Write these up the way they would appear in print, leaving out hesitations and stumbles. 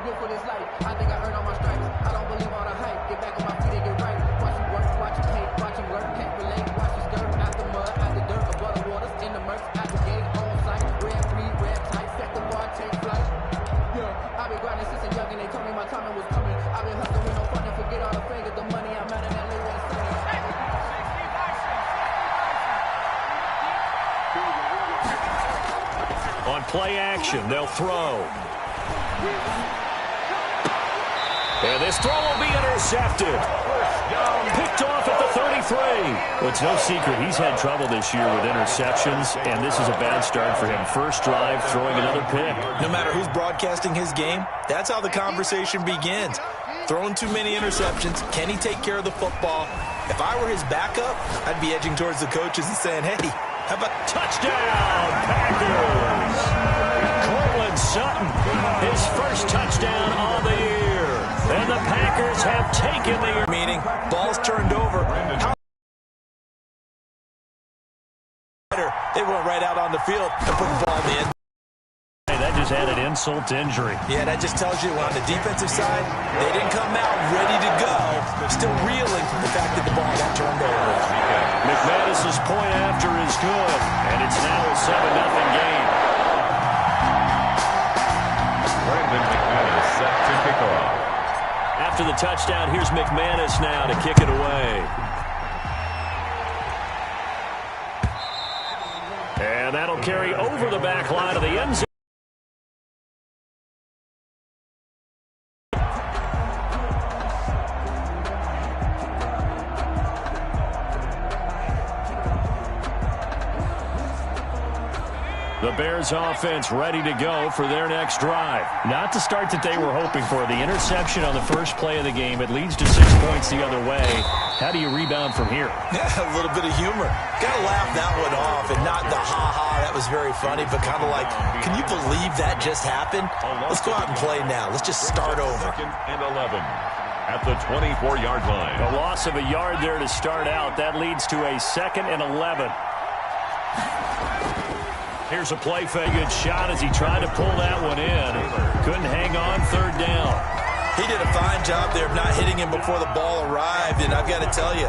built for this life. I think I earned all my stripes. I don't believe all the hype. Get back on my feet and get right. Watch him work, watch him hate, watch him work, can't relate. Watch him skirt out the mud, out the dirt, above the waters, in the murks, out the gate, on site. Red 3, red tight, set the bar, take flight. Yeah, I've been grinding since a young and they told me my timing was coming. I've been hustling with no fun and forget all the fingers, the money I'm out in LA when it's sunny. On play action, they'll throw. And this throw will be intercepted. Picked off at the 33. Well, it's no secret he's had trouble this year with interceptions, and this is a bad start for him. First drive, throwing another pick. No matter who's broadcasting his game, that's how the conversation begins. Throwing too many interceptions. Can he take care of the football? If I were his backup, I'd be edging towards the coaches and saying, hey, how about touchdown, Packers? Cortland Sutton, his first touchdown on the year. And the Packers have taken the meaning. Ball's turned over. They went right out on the field and put the ball in the end. Hey, that just added insult to injury. Yeah, that just tells you on the defensive side, they didn't come out ready to go. Still reeling from the fact that the ball got turned over. McManus's point after is good, and it's now a 7-0 game. Brandon McManus set to kick off. After the touchdown, here's McManus now to kick it away. And that'll carry over the back line of the end zone. The Bears offense ready to go for their next drive. Not the start that they were hoping for. The interception on the first play of the game. It leads to 6 points the other way. How do you rebound from here? Yeah, a little bit of humor. Got to laugh that one off, and not the ha-ha, that was very funny, but kind of like, can you believe that just happened? Let's go out and play now. Let's just start over. Second and 11 at the 24-yard line. A loss of a yard there to start out. That leads to a 2nd and 11. Here's a play fake. Good shot as he tried to pull that one in. Couldn't hang on, 3rd down. He did a fine job there of not hitting him before the ball arrived, and I've got to tell you,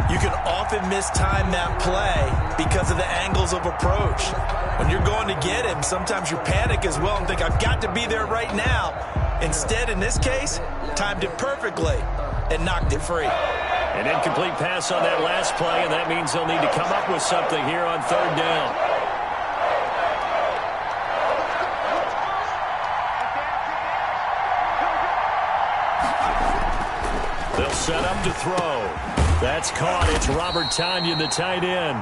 you can often mistime that play because of the angles of approach. When you're going to get him, sometimes you panic as well and think, I've got to be there right now. Instead, in this case, timed it perfectly and knocked it free. An incomplete pass on that last play, and that means they'll need to come up with something here on 3rd down. They'll set up to throw. That's caught. It's Robert Tonyan, the tight end.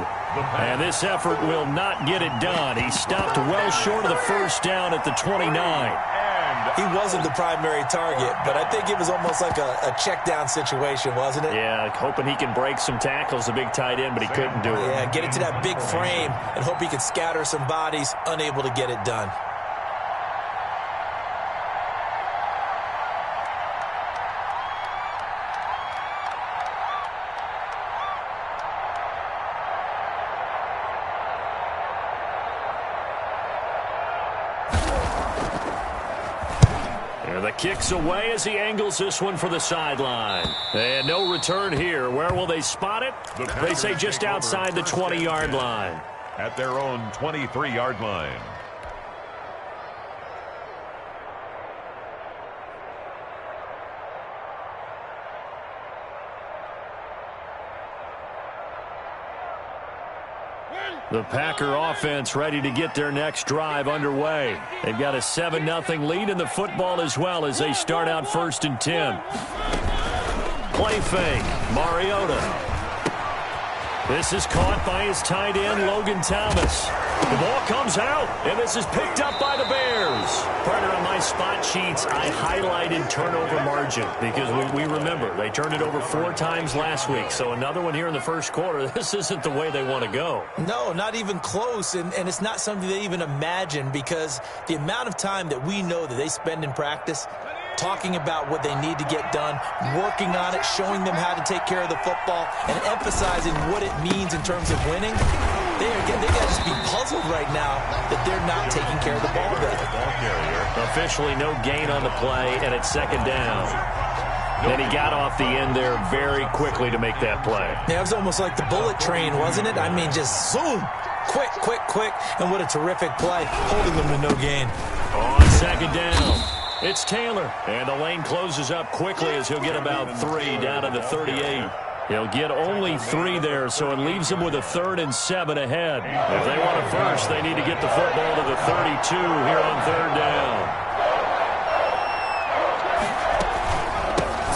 And this effort will not get it done. He stopped well short of the first down at the 29. He wasn't the primary target, but I think it was almost like a check down situation, wasn't it? Yeah, hoping he can break some tackles, a big tight end, but he couldn't do it. Yeah, get it to that big frame and hope he can scatter some bodies, unable to get it done. The kick's away as he angles this one for the sideline. And no return here. Where will they spot it? They say just outside the 20-yard line. At their own 23-yard line. The Packer offense ready to get their next drive underway. They've got a 7-0 lead in the football as well as they start out 1st and 10. Play fake. Mariota. This is caught by his tight end, Logan Thomas. The ball comes out, and this is picked up by the Bears. Partner, on my spot sheets, I highlighted turnover margin because we remember they turned it over 4 times last week. So another one here in the first quarter. This isn't the way they want to go. No, not even close, and it's not something they even imagine because the amount of time that we know that they spend in practice talking about what they need to get done, working on it, showing them how to take care of the football, and emphasizing what it means in terms of winning. They got to just be puzzled right now that they're not taking care of the ball better. Officially no gain on the play, and it's second down. Then he got off the end there very quickly to make that play. Yeah, it was almost like the bullet train, wasn't it? I mean, just zoom. Quick, quick, quick. And what a terrific play, holding them to no gain. On second down, it's Taylor. And the lane closes up quickly as he'll get about 3 down to the 38. He'll get only 3 there, so it leaves them with a 3rd and 7 ahead. If they want a first, they need to get the football to the 32 here on 3rd down.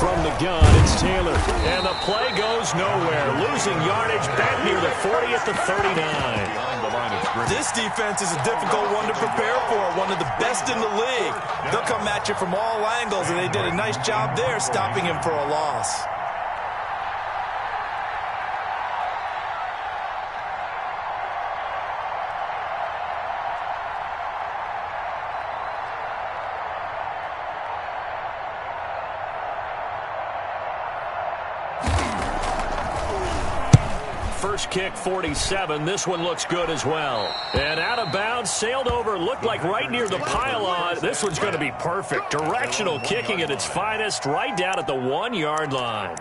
From the gun, it's Taylor. And the play goes nowhere. Losing yardage back near the 40 at the 39. This defense is a difficult one to prepare for. One of the best in the league. They'll come at you from all angles, and they did a nice job there stopping him for a loss. First kick, 47. This one looks good as well. And out of bounds, sailed over, looked like right near the pylon. This one's going to be perfect. Directional kicking at its finest, right down at the 1-yard line.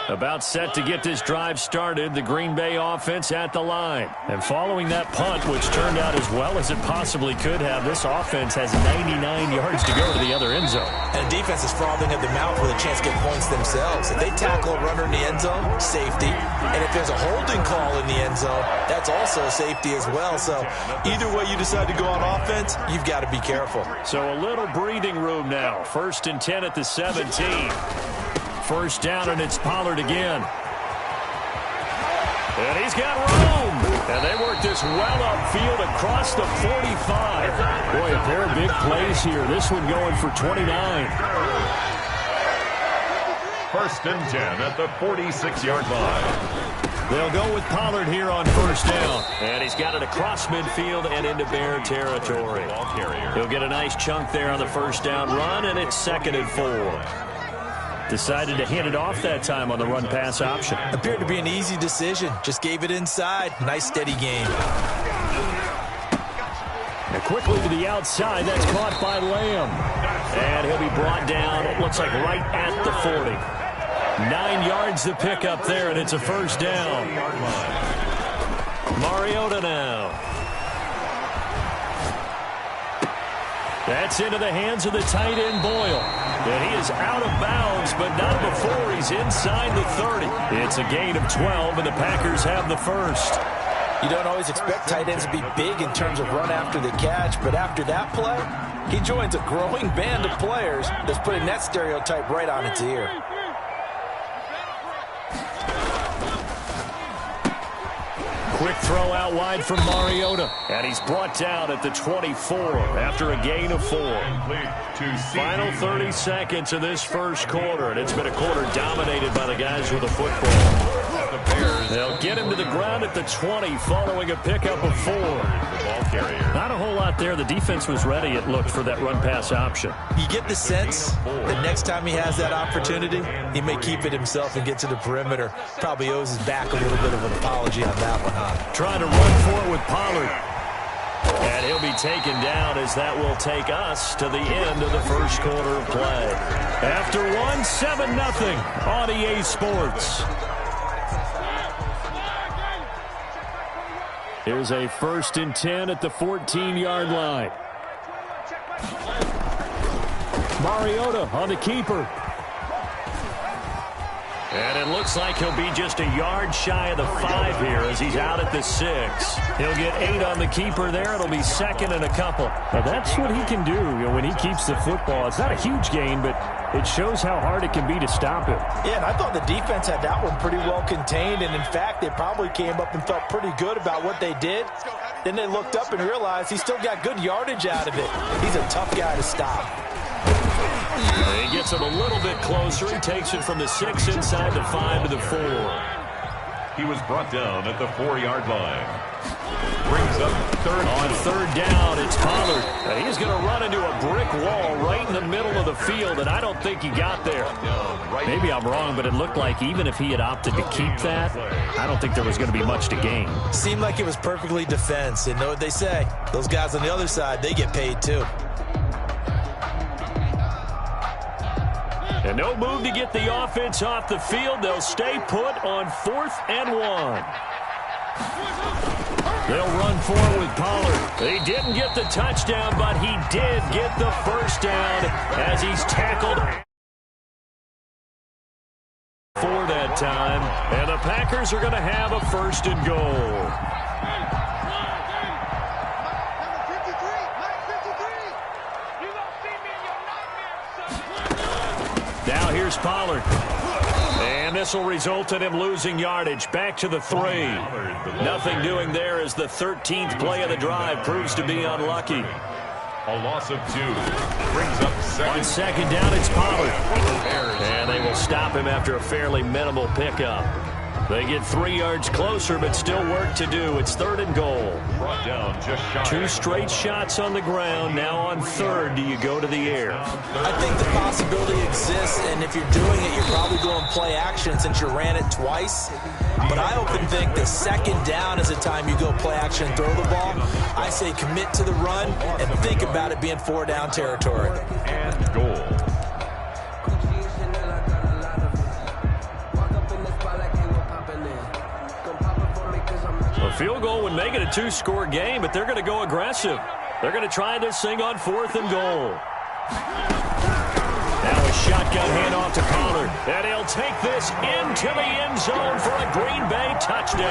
About set to get this drive started, the Green Bay offense at the line. And following that punt, which turned out as well as it possibly could have, this offense has 99 yards to go to the other end zone. And the defense is frothing at the mouth with a chance to get points themselves. If they tackle a runner in the end zone, safety. And if there's a holding call in the end zone, that's also safety as well. So either way you decide to go on offense, you've got to be careful. So a little breathing room now. 1st and 10 at the 17. First down, and it's Pollard again. And he's got room. And they work this well upfield across the 45. Boy, a pair of big plays here. This one going for 29. 1st and 10 at the 46-yard line. They'll go with Pollard here on first down. And he's got it across midfield and into Bear territory. He'll get a nice chunk there on the first down run, and it's 2nd and 4. Decided to hand it off that time on the run-pass option. Appeared to be an easy decision. Just gave it inside. Nice, steady game. And quickly to the outside. That's caught by Lamb. And he'll be brought down, it looks like right at the 40. 9 yards to pick up there, and it's a first down. Mariota now. That's into the hands of the tight end, Boyle. And he is out of bounds, but not before he's inside the 30. It's a gain of 12, and the Packers have the first. You don't always expect tight ends to be big in terms of run after the catch, but after that play, he joins a growing band of players that's putting that stereotype right on its ear. Quick throw out wide from Mariota. And he's brought down at the 24 after a gain of 4. Final 30 seconds of this first quarter, and it's been a quarter dominated by the guys with the football. They'll get him to the ground at the 20 following a pickup of 4. Not a whole lot there. The defense was ready, it looked, for that run-pass option. You get the sense that next time he has that opportunity, he may keep it himself and get to the perimeter. Probably owes his back a little bit of an apology on that one, huh? Trying to run for it with Pollard. And he'll be taken down as that will take us to the end of the first quarter of play. After one, 7-0 on EA Sports. Here's a 1st and 10 at the 14-yard line. Mariota on the keeper. And it looks like he'll be just a yard shy of the 5 here as he's out at the 6. He'll get 8 on the keeper there. It'll be 2nd and a couple. Now that's what he can do, when he keeps the football. It's not a huge gain, but it shows how hard it can be to stop him. Yeah, and I thought the defense had that one pretty well contained. And, in fact, they probably came up and felt pretty good about what they did. Then they looked up and realized he still got good yardage out of it. He's a tough guy to stop. He gets him a little bit closer. He takes it from the 6 inside the 5 to the 4. He was brought down at the 4-yard line. Brings up third. On third down, it's Pollard. And he's going to run into a brick wall right in the middle of the field, and I don't think he got there. Maybe I'm wrong, but it looked like even if he had opted to keep that, I don't think there was going to be much to gain. Seemed like it was perfectly defense. And know what they say? Those guys on the other side, they get paid too. And no move to get the offense off the field. They'll stay put on 4th and 1. They'll run forward with Pollard. He didn't get the touchdown, but he did get the first down as he's tackled for that time. And the Packers are going to have a 1st and goal. Now here's Pollard. And this will result in him losing yardage. Back to the 3. Nothing doing there as the 13th play of the drive proves to be unlucky. A loss of 2. Brings up second. On second down, it's Pollard. And they will stop him after a fairly minimal pickup. They get 3 yards closer, but still work to do. It's 3rd and goal. Brought down just shy. 2 straight shots on the ground. Now on 3rd, do you go to the air? I think the possibility exists, and if you're doing it, you're probably going play action since you ran it twice. But I often think the 2nd down is the time you go play action and throw the ball. I say commit to the run and think about it being 4-down territory. And goal. A field goal would make it a 2-score game, but they're going to go aggressive. They're going to try this thing on 4th and goal. Now a shotgun handoff to Pollard. And he'll take this into the end zone for a Green Bay touchdown.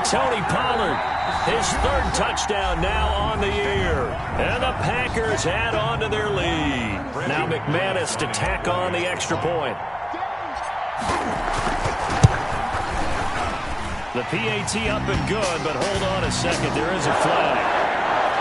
Tony Pollard, his 3rd touchdown now on the year. And the Packers add on to their lead. Now McManus to tack on the extra point. The PAT up and good, but hold on a second. There is a flag.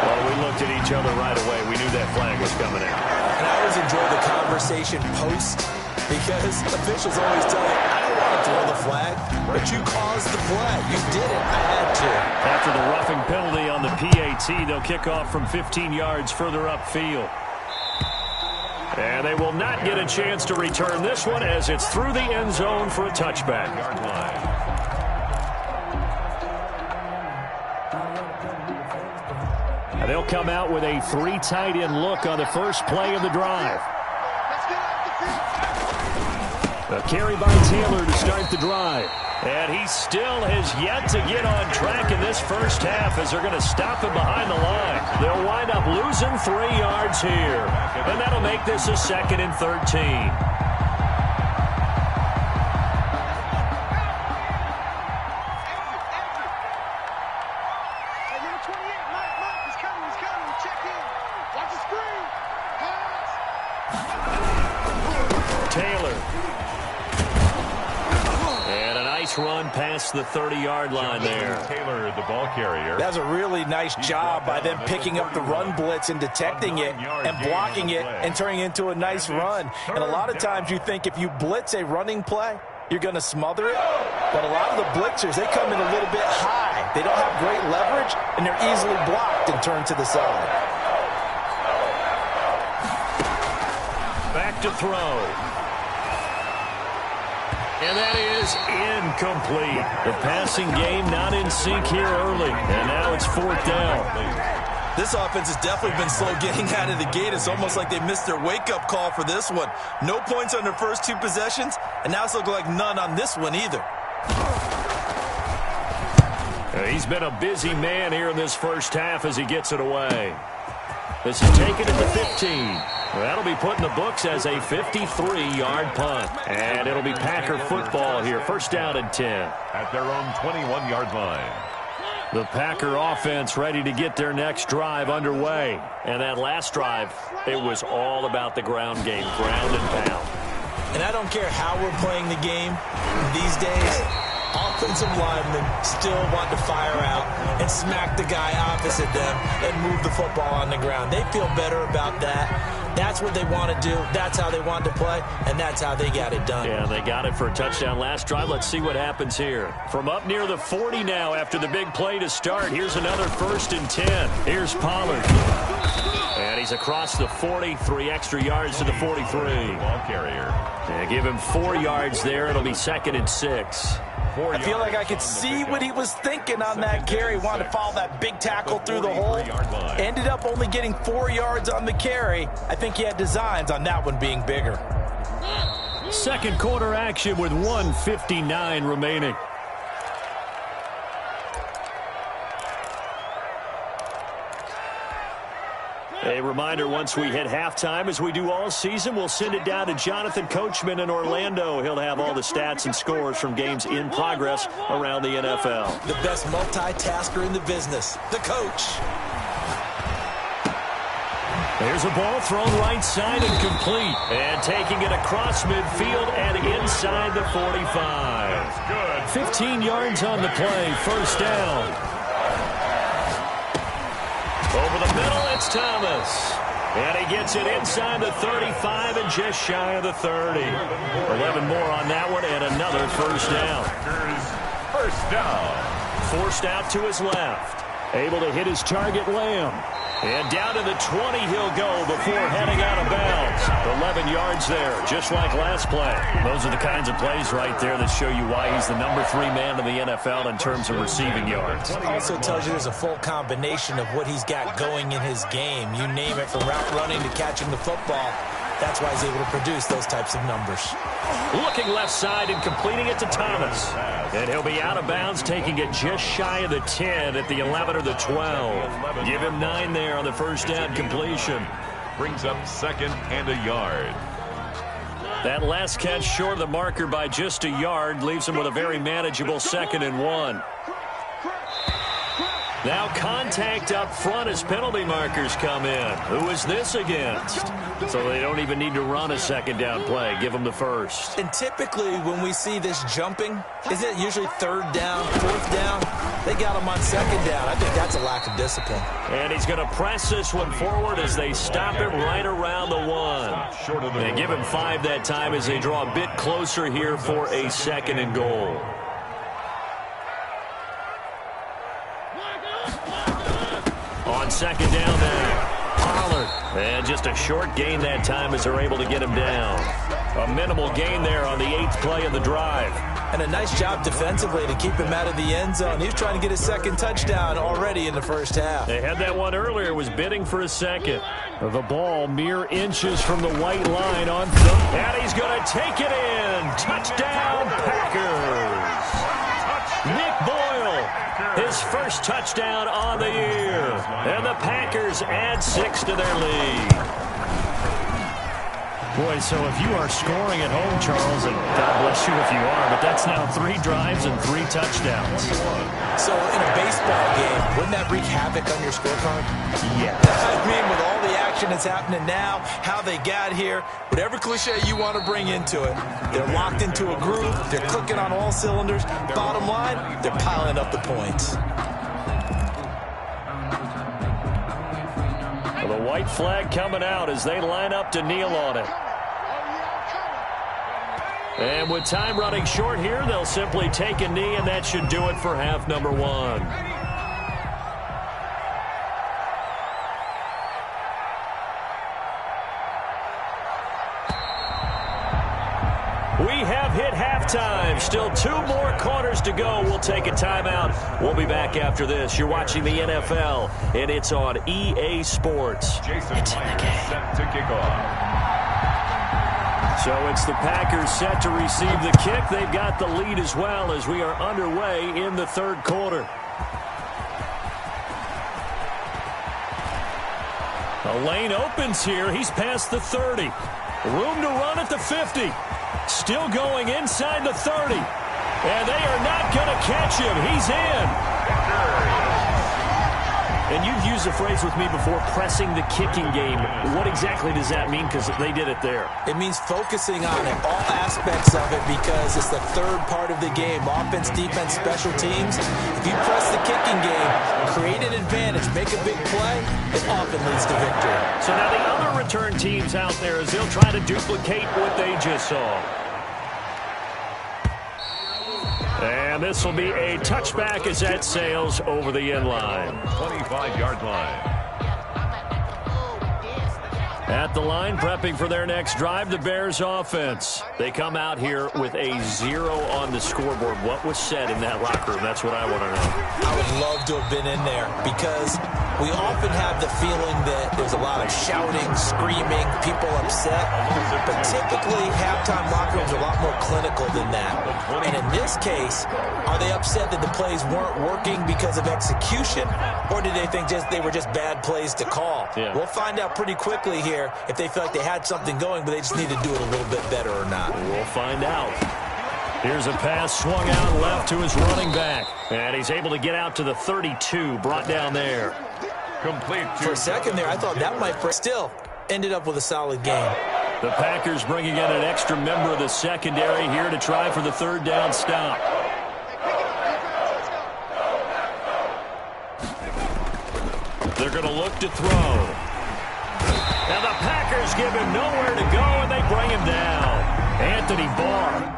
Well, we looked at each other right away. We knew that flag was coming in. And I always enjoy the conversation post because officials always tell you, I don't want to throw the flag, but you caused the play. You did it. I had to. After the roughing penalty on the PAT, they'll kick off from 15 yards further upfield. And they will not get a chance to return this one as it's through the end zone for a touchback. They'll come out with a 3 tight end look on the first play of the drive. A carry by Taylor to start the drive. And he still has yet to get on track in this first half as they're going to stop him behind the line. They'll wind up losing 3 yards here. And that'll make this a 2nd and 13. Run past the 30-yard line there. Taylor, the ball carrier. That's a really nice job by them picking up the run blitz and detecting it and blocking it and turning it into a nice run. And a lot of times you think if you blitz a running play, you're going to smother it. But a lot of the blitzers, they come in a little bit high. They don't have great leverage, and they're easily blocked and turned to the side. Back to throw. And that is incomplete. The passing game not in sync here early. And now it's 4th down. This offense has definitely been slow getting out of the gate. It's almost like they missed their wake-up call for this one. No points on their first 2 possessions, and now it's looking like none on this one either. He's been a busy man here in this first half as he gets it away. This is taken at the 15. That'll be put in the books as a 53-yard punt. And it'll be Packer football here. 1st down and 10. At their own 21-yard line. The Packer offense ready to get their next drive underway. And that last drive, it was all about the ground game, ground and pound. And I don't care how we're playing the game these days. Offensive linemen still want to fire out and smack the guy opposite them and move the football on the ground. They feel better about that That's what they want to do. That's how they want to play, and that's how they got it done. Yeah, they got it for a touchdown last drive. Let's see what happens here. From up near the 40 now after the big play to start. Here's another 1st and 10. Here's Pollard. And he's across the 40, 3 extra yards to the 43. Ball carrier. Yeah, give him 4 yards there. It'll be 2nd and 6. I feel like I could see what he was thinking on that carry. Wanted to follow that big tackle through the hole. Ended up only getting 4 yards on the carry. I think he had designs on that one being bigger. Second quarter action with 1:59 remaining. A reminder, once we hit halftime, as we do all season, we'll send it down to Jonathan Coachman in Orlando. He'll have all the stats and scores from games in progress around the NFL. The best multitasker in the business, the coach. There's a ball thrown right side and complete. And taking it across midfield and inside the 45. 15 yards on the play, 1st down. Over the middle, it's Thomas. And he gets it inside the 35 and just shy of the 30. 11 more on that one and another 1st down. First down. Forced out to his left. Able to hit his target, Lamb. And down to the 20 he'll go before heading out of bounds. 11 yards there, just like last play. Those are the kinds of plays right there that show you why he's the number 3 man in the NFL in terms of receiving yards. It also tells you there's a full combination of what he's got going in his game. You name it, from route running to catching the football. That's why he's able to produce those types of numbers. Looking left side and completing it to Thomas. And he'll be out of bounds, taking it just shy of the 10 at the 11 or the 12. Give him 9 there on the 1st down completion. Brings up 2nd and a yard. That last catch short of the marker by just a yard leaves him with a very manageable 2nd and 1. Now contact up front as penalty markers come in. Who is this against? So they don't even need to run a 2nd down play. Give them the 1st. And typically when we see this jumping, is it usually 3rd down, 4th down? They got him on 2nd down. I think that's a lack of discipline. And he's going to press this one forward as they stop him right around the 1. And give him 5 that time as they draw a bit closer here for a 2nd and goal. On 2nd down now, Pollard. And just a short gain that time as they're able to get him down. A minimal gain there on the 8th play of the drive. And a nice job defensively to keep him out of the end zone. He was trying to get his 2nd touchdown already in the 1st half. They had that one earlier, was bidding for a 2nd. The ball mere inches from the white line on 3rd. And he's going to take it in. Touchdown, Packers. Nick Boyle, his 1st touchdown on the year. And the Packers add 6 to their lead. Boy, so if you are scoring at home, Charles, and God bless you if you are, but that's now 3 drives and 3 touchdowns. So in a baseball game, wouldn't that wreak havoc on your scorecard? Yeah. I mean, with all the action that's happening now, how they got here, whatever cliche you want to bring into it, they're locked into a groove, they're clicking on all cylinders. Bottom line, they're piling up the points. The white flag coming out as they line up to kneel on it. And with time running short here, they'll simply take a knee, and that should do it for half number 1. We have hit halftime. Still 2 more quarters to go. We'll take a timeout. We'll be back after this. You're watching the NFL, and it's on EA Sports. It's in the game. Set to kick off. So it's the Packers set to receive the kick. They've got the lead as well as we are underway in the 3rd quarter. The lane opens here. He's past the 30. Room to run at the 50. Still going inside the 30. And they are not going to catch him. He's in. And you've used the phrase with me before, pressing the kicking game. What exactly does that mean? Because they did it there. It means focusing on it, all aspects of it, because it's the third part of the game. Offense, defense, special teams. If you press the kicking game, create an advantage, make a big play, it often leads to victory. So now the other return teams out there, as they'll try to duplicate what they just saw. And this will be a touchback as that sails over the end line. 25-yard line. At the line, prepping for their next drive, the Bears offense. They come out here with a 0 on the scoreboard. What was said in that locker room? That's what I want to know. I would love to have been in there because we often have the feeling that there's a lot of shouting, screaming, people upset. But typically, halftime locker rooms are a lot more clinical than that. And in this case, are they upset that the plays weren't working because of execution? Or did they think they were just bad plays to call? Yeah. We'll find out pretty quickly here if they feel like they had something going, but they just need to do it a little bit better or not. We'll find out. Here's a pass swung out left to his running back. And he's able to get out to the 32, brought down there. Complete. For a second there, I thought that might break. Still ended up with a solid game. The Packers bringing in an extra member of the secondary here to try for the third down stop. They're going to look to throw. And the Packers give him nowhere to go, and they bring him down. Anthony Barr.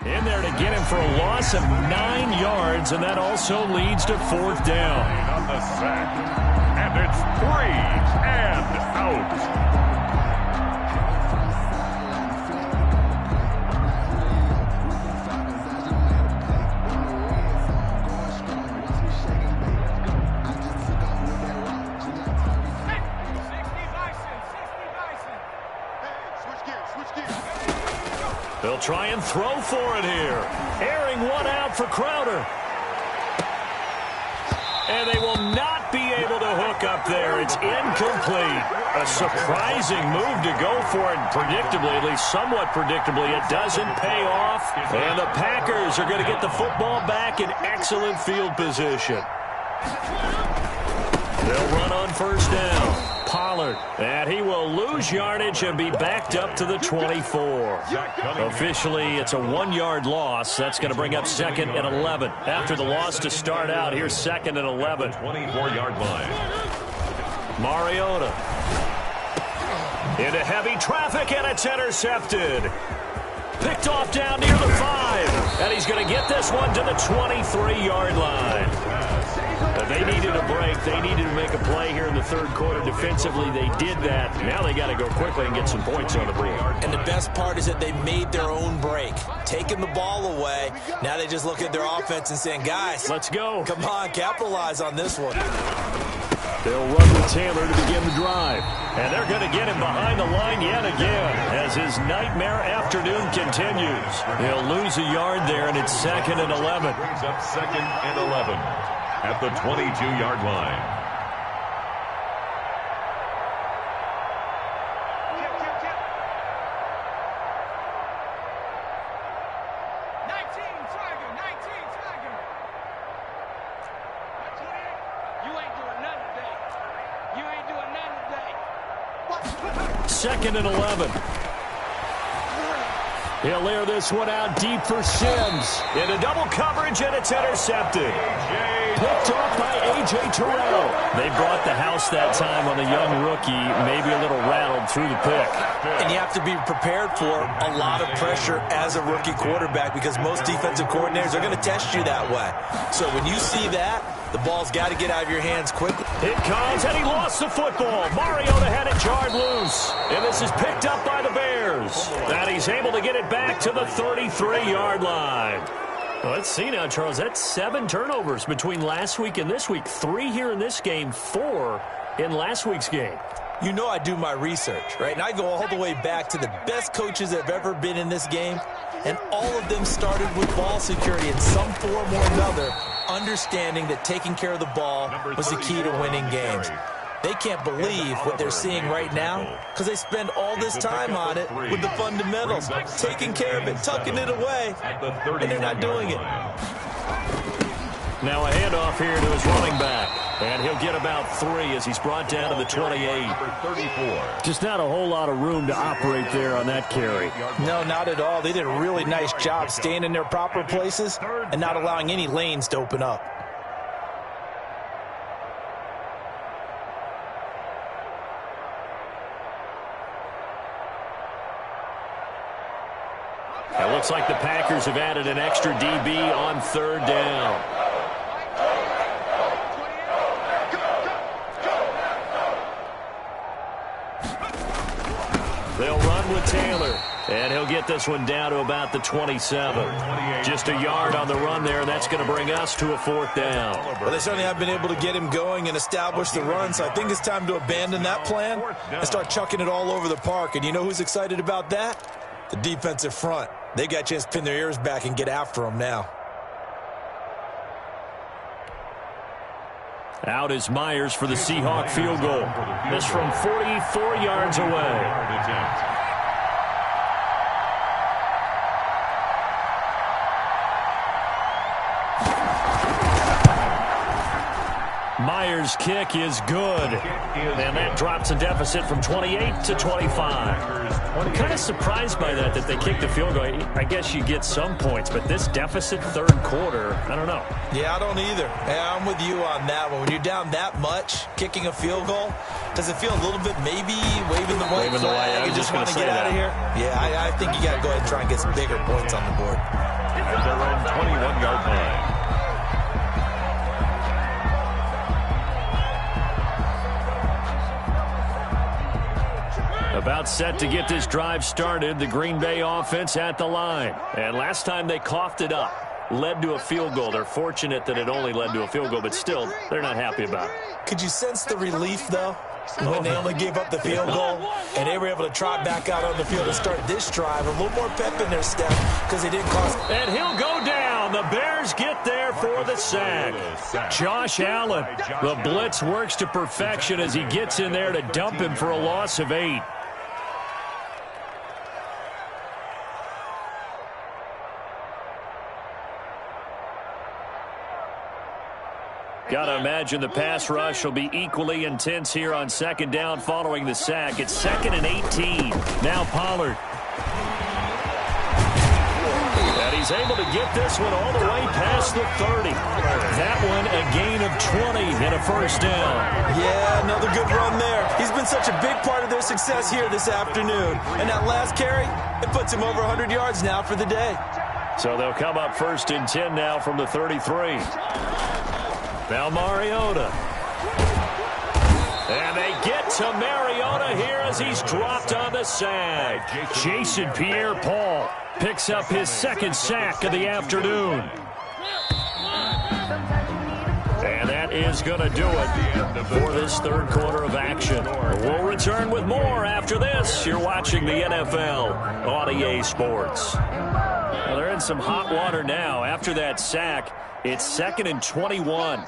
In there to get him for a loss of 9 yards, and that also leads to fourth down. On the sack. And it's 3 and out. They'll try and throw for it here. Airing one out for Crowder. And they will not be able to hook up there. It's incomplete. A surprising move to go for it. Predictably, at least somewhat predictably, it doesn't pay off. And the Packers are going to get the football back in excellent field position. They'll run on first down. Pollard, and he will lose yardage and be backed up to the 24. Officially, it's a 1-yard loss. That's going to bring up 2nd and 11. After the loss to start out, here's 2nd and 11. 24-yard line. Mariota. Into heavy traffic, and it's intercepted. Picked off down near the 5. And he's going to get this one to the 23-yard line. They needed a break. They needed to make a play here in the third quarter. Defensively, they did that. Now they got to go quickly and get some points on the board. And the best part is that they made their own break. Taking the ball away. Now they just look at their offense and saying, guys, let's go. Come on, capitalize on this one. They'll run with Taylor to begin the drive. And they're going to get him behind the line yet again as his nightmare afternoon continues. He'll lose a yard there, and it's 2nd and 11. Brings up 2nd and 11 at the 22-yard line. Second and 11. He'll air this one out deep for Sims. Into double coverage, and it's intercepted. Picked off by A.J. Terrell. They brought the house that time on the young rookie, maybe a little rattled through the pick. And you have to be prepared for a lot of pressure as a rookie quarterback because most defensive coordinators are going to test you that way. So when you see that, the ball's got to get out of your hands quickly. It comes, and he lost the football. Mariota had it jarred loose. And this is picked up by the Bears. And he's able to get it back to the 33-yard line. Well, let's see now, Charles. That's 7 turnovers between last week and this week. 3 here in this game, 4 in last week's game. You know I do my research, right? And I go all the way back to the best coaches that have ever been in this game. And all of them started with ball security in some form or another, understanding that taking care of the ball was the key to winning games. They can't believe what they're seeing right now because they spend all this time on it with the fundamentals, taking care of it, tucking it away, and they're not doing it. Now a handoff here to his running back, and he'll get about 3 as he's brought down to the 28. Just not a whole lot of room to operate there on that carry. No, not at all. They did a really nice job staying in their proper places and not allowing any lanes to open up. It looks like the Packers have added an extra DB on 3rd down. They'll run with Taylor, and he'll get this one down to about the 27. Just a yard on the run there, and that's going to bring us to a 4th down. Well, they certainly have been able to get him going and establish the run, so I think it's time to abandon that plan and start chucking it all over the park. And you know who's excited about that? The defensive front. They got a chance to pin their ears back and get after him now. Out is Myers for the Seahawk field goal. This from 44 yards away. Myers' kick is good. And that drops a deficit from 28 to 25. I'm kind of surprised by that they kicked the field goal. I guess you get some points, but this deficit 3rd quarter, I don't know. Yeah, I don't either. Yeah, I'm with you on that one. When you're down that much, kicking a field goal, does it feel a little bit maybe waving the white flag and just want to get out of here? Yeah, I think you got to go ahead and try and get some bigger points on the board. At their own 21-yard line. About set to get this drive started, the Green Bay offense at the line. And last time they coughed it up, led to a field goal. They're fortunate that it only led to a field goal, but still, they're not happy about it. Could you sense the relief, though, when they only gave up the field goal and they were able to trot back out on the field and start this drive? A little more pep in their step because they didn't cost. And he'll go down. The Bears get there for the sack. Josh Allen, the blitz works to perfection as he gets in there to dump him for a loss of 8. Got to imagine the pass rush will be equally intense here on 2nd down following the sack. It's 2nd and 18. Now Pollard. And he's able to get this one all the way past the 30. That one a gain of 20 and a 1st down. Yeah, another good run there. He's been such a big part of their success here this afternoon. And that last carry, it puts him over 100 yards now for the day. So they'll come up 1st and 10 now from the 33. Now Mariota. And they get to Mariota here as he's dropped on the sack. Jason Pierre-Paul picks up his 2nd sack of the afternoon. And that is going to do it for this 3rd quarter of action. We'll return with more after this. You're watching the NFL on EA Sports. Well, they're in some hot water now. After that sack, it's 2nd and 21.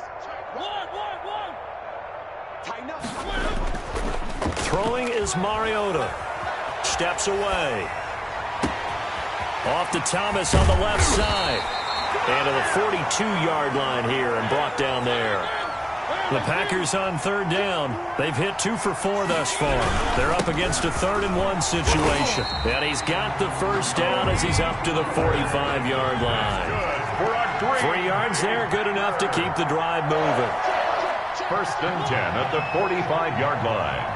Throwing is Mariota. Steps away. Off to Thomas on the left side. And to the 42-yard line here and brought down there. The Packers on third down. They've hit 2 for 4 thus far. They're up against a 3rd-and-1 situation. And he's got the first down as he's up to the 45-yard line. 3 yards there, good enough to keep the drive moving. 1st and 10 at the 45-yard line.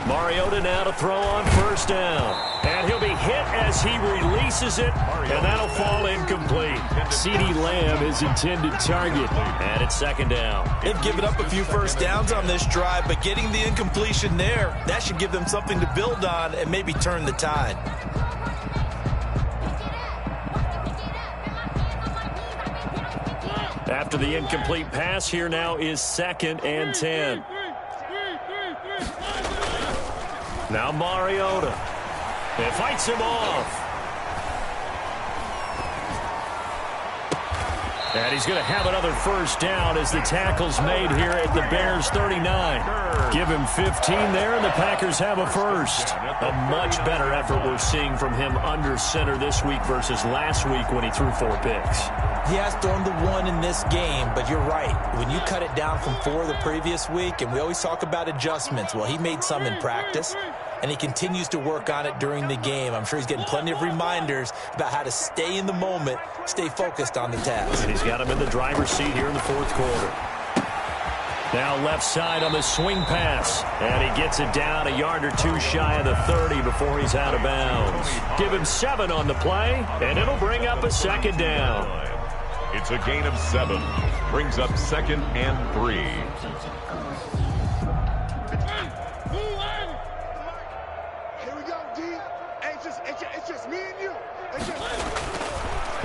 Mariota now to throw on 1st down. And he'll be hit as he releases it, and that'll fall incomplete. CeeDee Lamb, his intended target, and it's 2nd down. They've given up a few first downs on this drive, but getting the incompletion there, that should give them something to build on and maybe turn the tide. After the incomplete pass, here now is 2nd and 10. Now Mariota. It fights him off. And he's going to have another first down as the tackle's made here at the Bears 39. Give him 15 there, and the Packers have a first. A much better effort we're seeing from him under center this week versus last week when he threw 4 picks. He has thrown the 1 in this game, but you're right. When you cut it down from 4 the previous week, and we always talk about adjustments, well, he made some in practice, and he continues to work on it during the game. I'm sure he's getting plenty of reminders about how to stay in the moment, stay focused on the task. And he's got him in the driver's seat here in the 4th quarter. Now left side on the swing pass. And he gets it down a yard or 2 shy of the 30 before he's out of bounds. Give him 7 on the play, and it'll bring up a 2nd down. It's a gain of 7. Brings up 2nd and 3. Here we go, D. It's just me and you.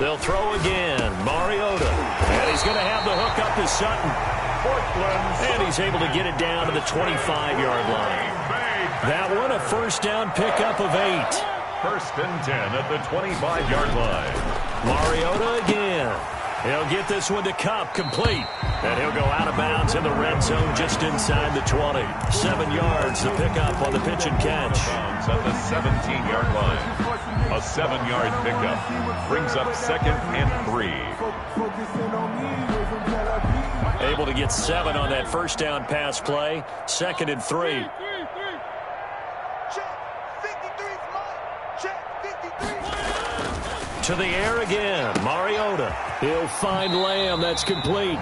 They'll throw again. Mariota. And he's going to have the hook up to Sutton. And he's able to get it down to the 25-yard line. That one a first down pickup of 8. 1st and 10 at the 25-yard line. Mariota again. He'll get this one to Kupp, complete. And he'll go out of bounds in the red zone just inside the 20. 7 yards to pick up on the pitch and catch. At the 17-yard line. A 7-yard pickup. Brings up 2nd and 3. Able to get 7 on that first down pass play. 2nd and 3. To the air again. Mariota. He'll find Lamb. That's complete.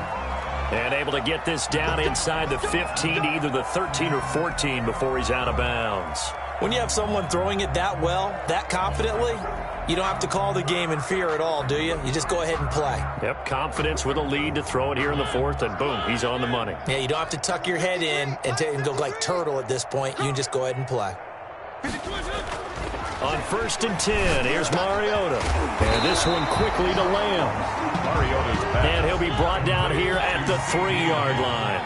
And able to get this down inside the 15, either the 13 or 14 before he's out of bounds. When you have someone throwing it that well, that confidently, you don't have to call the game in fear at all, do you? You just go ahead and play. Yep, confidence with a lead to throw it here in the 4th, and boom, he's on the money. Yeah, you don't have to tuck your head in and go like turtle at this point. You can just go ahead and play. On 1st and 10, here's Mariota. And this one quickly to Lamb. Mariota's back. And he'll be brought down here at the 3-yard line.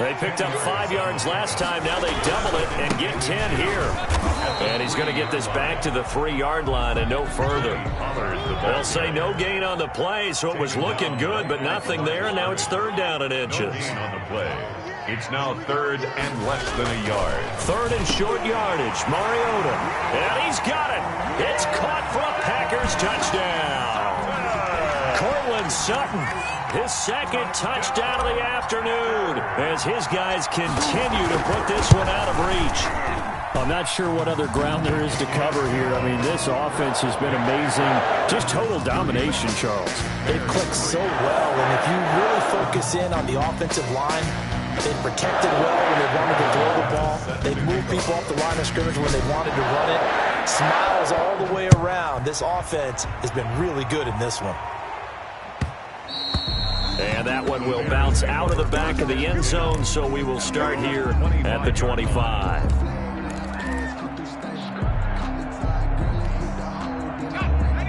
They picked up 5 yards last time. Now they double it and get 10 here. And he's going to get this back to the 3-yard line and no further. They'll say no gain on the play, so it was looking good, but nothing there. And now it's 3rd down and inches. No gain on the play. It's now 3rd and less than a yard. 3rd and short yardage. Mariota. And he's got it. It's caught for a Packers touchdown. Cortland Sutton, his 2nd touchdown of the afternoon, as his guys continue to put this one out of reach. I'm not sure what other ground there is to cover here. I mean, this offense has been amazing. Just total domination, Charles. They've clicked so well, and if you really focus in on the offensive line, they've protected well when they wanted to throw the ball. They've moved people off the line of scrimmage when they wanted to run it. Smiles all the way around. This offense has been really good in this one. And that one will bounce out of the back of the end zone, so we will start here at the 25.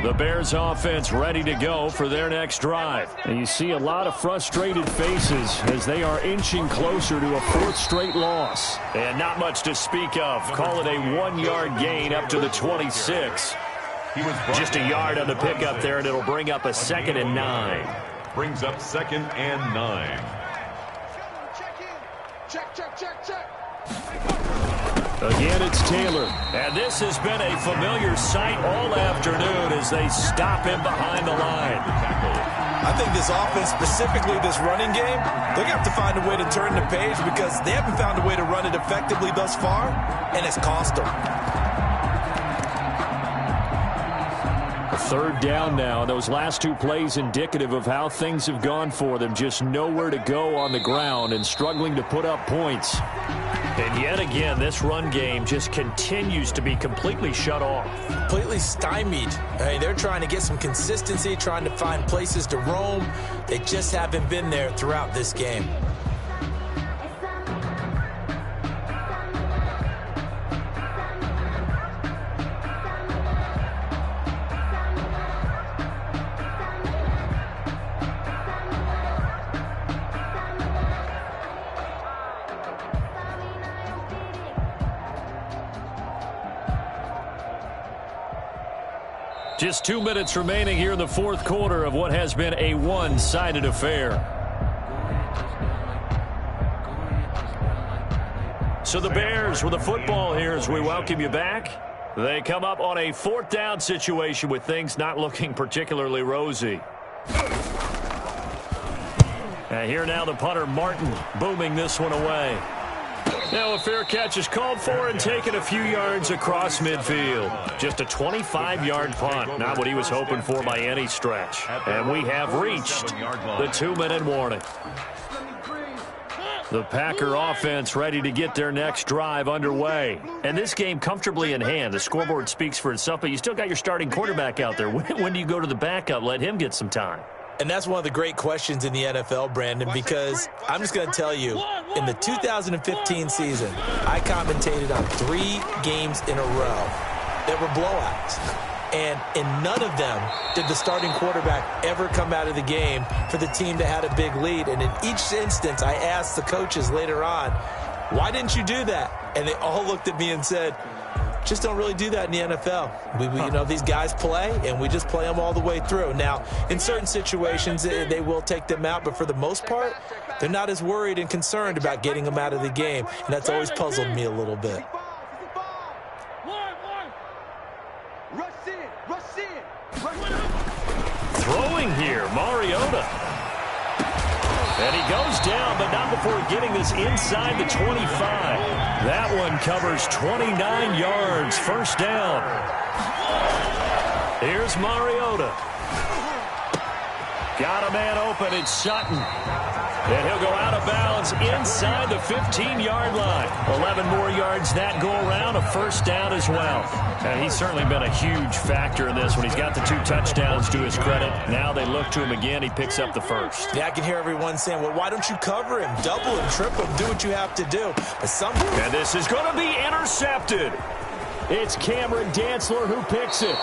The Bears offense ready to go for their next drive. And you see a lot of frustrated faces as they are inching closer to a 4th straight loss. And not much to speak of. Call it a 1-yard gain up to the 26. Just a yard on the pickup there, and it'll bring up a 2nd and 9. Brings up 2nd and 9. Check. Again, it's Taylor. And this has been a familiar sight all afternoon as they stop him behind the line. I think this offense, specifically this running game, they're going to have to find a way to turn the page because they haven't found a way to run it effectively thus far, and it's cost them. Third down now. Those last two plays indicative of how things have gone for them. Just nowhere to go on the ground and struggling to put up points. And yet again, this run game just continues to be completely shut off. Completely stymied. I mean, they're trying to get some consistency, trying to find places to roam. They just haven't been there throughout this game. Just 2 minutes remaining here in the fourth quarter of what has been a one-sided affair. So the Bears with the football here as we welcome you back. They come up on a fourth down situation with things not looking particularly rosy. And here now the punter Martin booming this one away. Now a fair catch is called for and taken a few yards across midfield. Just a 25-yard punt. Not what he was hoping for by any stretch. And we have reached the 2-minute warning. The Packer offense ready to get their next drive underway. And this game comfortably in hand. The scoreboard speaks for itself, but you still got your starting quarterback out there. When do you go to the backup? Let him get some time. And that's one of the great questions in the NFL, Brandon, because I'm just going to tell you, in the 2015 season, I commentated on 3 games in a row that were blowouts. And in none of them did the starting quarterback ever come out of the game for the team that had a big lead. And in each instance, I asked the coaches later on, why didn't you do that? And they all looked at me and said, just don't really do that in the NFL. You know, these guys play, and we just play them all the way through. Now, in certain situations, they will take them out, but for the most part, they're not as worried and concerned about getting them out of the game, and that's always puzzled me a little bit. Throwing here, Mariota. And he goes down, but not before getting this inside the 25. That one covers 29 yards. First down. Here's Mariota. Got a man open. It's Sutton. And he'll go out of bounds inside the 15-yard line. 11 more yards that go around. A first down as well. And he's certainly been a huge factor in this when he's got the 2 touchdowns to his credit. Now they look to him again. He picks up the first. Yeah, I can hear everyone saying, well, why don't you cover him? Double him, triple him, do what you have to do. But and this is going to be intercepted. It's Cameron Dantzler who picks it.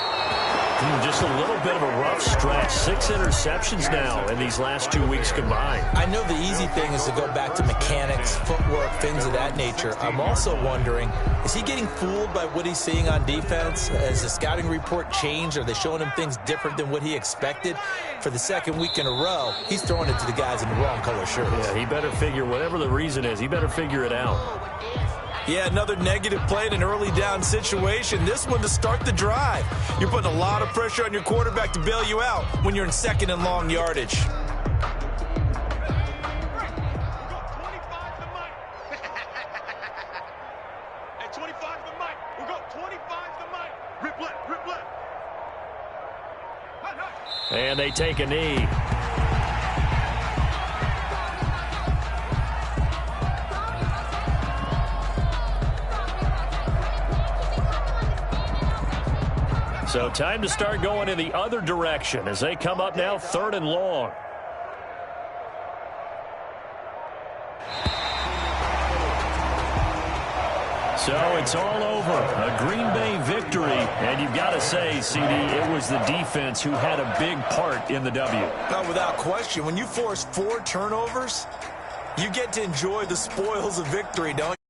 Just a little bit of a rough stretch. 6 interceptions now in these last 2 weeks combined. I know the easy thing is to go back to mechanics, footwork, things of that nature. I'm also wondering, is he getting fooled by what he's seeing on defense? Has the scouting report changed? Are they showing him things different than what he expected? For the second week in a row, he's throwing it to the guys in the wrong color shirts. Yeah, he better figure, whatever the reason is, he better figure it out. Yeah, another negative play in an early down situation. This one to start the drive. You're putting a lot of pressure on your quarterback to bail you out when you're in second and long yardage. And they take a knee. So time to start going in the other direction as they come up now 3rd and long. So it's all over. A Green Bay victory. And you've got to say, CD, it was the defense who had a big part in the W. No, without question. When you force 4 turnovers, you get to enjoy the spoils of victory, don't you?